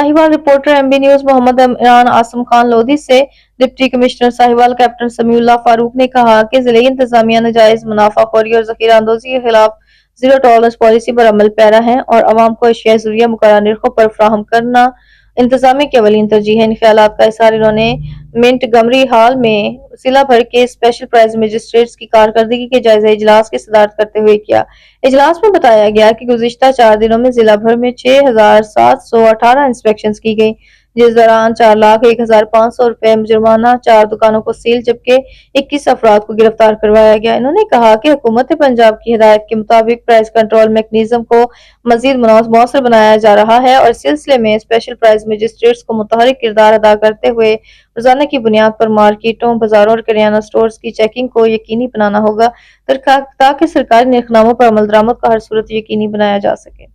Sahiwal reporter MB news Mohammad Imran Asam Khan Lodhi से deputy commissioner Sahiwal captain Samiullah Farooq ने कहा कि जिले इंतजामिया नाजायज मुनाफाखोरी और जखीरा अंदोजी के खिलाफ जीरो टॉलरेंस पॉलिसी पर अमल पैरा है और अवाम को अशिया ज़रूरिया मुकर्रर निर्खों पर फराहम करना इंतजामिया की अवलीन तरजीह है। इन ख्यालात का इज़हार इन्होंने मिंटगमरी हॉल में जिला भर के स्पेशल प्राइज मजिस्ट्रेट्स की कारकर्दगी के जायजा इजलास की सदारत करते हुए किया। इजलास में बताया गया कि गुज़िश्ता 4 दिनों में जिला भर में 6,718 इंस्पेक्शंस की गई, जिस दौरान 4,01,500 रुपए जुर्माना, 4 दुकानों को सील जबकि 21 अफराद को गिरफ्तार करवाया गया। इन्होंने कहा कि हुकूमत पंजाब की हिदायत के मुताबिक प्राइस कंट्रोल मैकेनिज्म को मजीद मौसर बनाया जा रहा है और इस सिलसिले में स्पेशल प्राइस मजिस्ट्रेट्स को मुतहरिक किरदार अदा करते हुए रोजाना की बुनियाद पर मार्केटों, बाजारों और करियाना स्टोर्स की चेकिंग को यकीनी बनाना होगा ताकि सरकारी निर्खनामों पर अमल दरामद को हर सूरत यकीनी बनाया जा सके।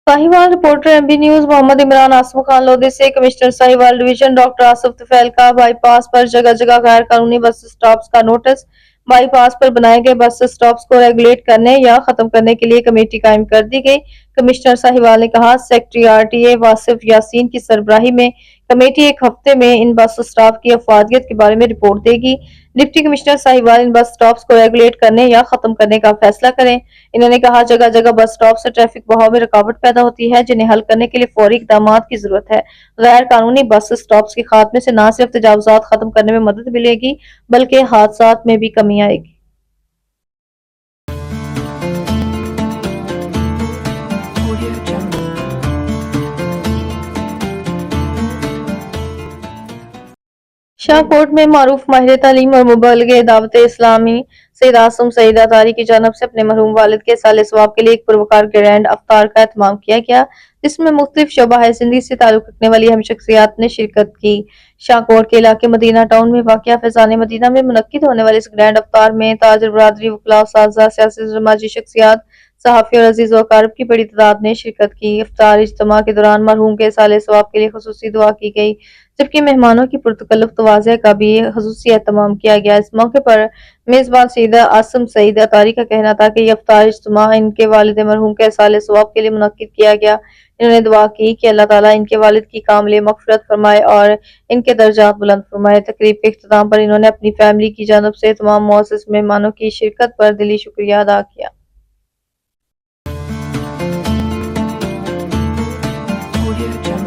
Sahiwal reporter MB news Mohammad Imran Asam Khan Lodhi से commissioner Sahiwal division doctor Asif Tufail का बाईपास पर जगह जगह गैर कानूनी बस स्टॉप्स का नोटिस। बाईपास पर बनाए गए बस स्टॉप्स को रेगुलेट करने या खत्म करने के लिए कमेटी कायम कर दी गई। कमिश्नर साहिवाल ने कहा, सेक्रेटरी आरटीए वासिफ यासीन की सरबराही में कमेटी एक हफ्ते में इन बस स्टॉप की अफवादियत के बारे में रिपोर्ट देगी। डिप्टी कमिश्नर साहिवाल इन बस स्टॉप्स को रेगुलेट करने या खत्म करने का फैसला करें। इन्होंने कहा, जगह जगह बस स्टॉप से ट्रैफिक बहाव में रुकावट पैदा होती है, जिन्हें हल करने के लिए फौरी इकदाम की जरूरत है। गैर कानूनी बस स्टॉप्स के खात्मे से न सिर्फ तजावुजात खत्म करने में मदद मिलेगी बल्कि हादसात में भी कमी आएगी। शाहकोट में मारूफ माहिर तालीम और मुबल्लिग दावत इस्लामी सैयद आसम सईद अतारी की जानब से अपने मरहूम वालिद के साले सवाब के लिए एक पुरवकार ग्रैंड अफ्तार का एहतमाम किया गया, जिसमें मुख्तलिफ शोबा जिंदगी से ताल्लुक रखने वाली हम शख्सियात ने शिरकत की। शाहकोट के इलाके मदीना टाउन में वाक़िया फैज़ान मदीना में मुनक्किद होने वाले इस ग्रैंड अफ्तार में ताजर बरादरी, वकला, उस्ताज़ा, सियासी समाजी शख्सियात, सहाफ़ी और अजीज़ व अक़ारिब की बड़ी तादाद ने शिरकत की। इफ्तार इज्तिमा के दौरान मरहूम के साले सवाब के लिए खुसूसी दुआ की गई, जबकि मेहमानों की पुरतकल्लुफ़ तवाज़ुह का भी खुसूसी एहतमाम किया गया। इस मौके पर मेज़बान सैयद आसम सईद अतारी का कहना था कि यह इफ्तार इज्तिमा इनके वालिद मरहूम के साले सवाब के लिए मुनक्किद किया गया। इन्होंने दुआ की कि अल्लाह ताला इनके वालिद की कामिल मग़फ़िरत फरमाए और इनके दर्जात बुलंद फरमाए। तकरीब के इख्तिताम पर इन्होंने अपनी फैमिली की जानब से तमाम मुअज़्ज़ज़ मेहमानों की शिरकत पर दिली शुक्रिया अदा किया। Audio Jungle.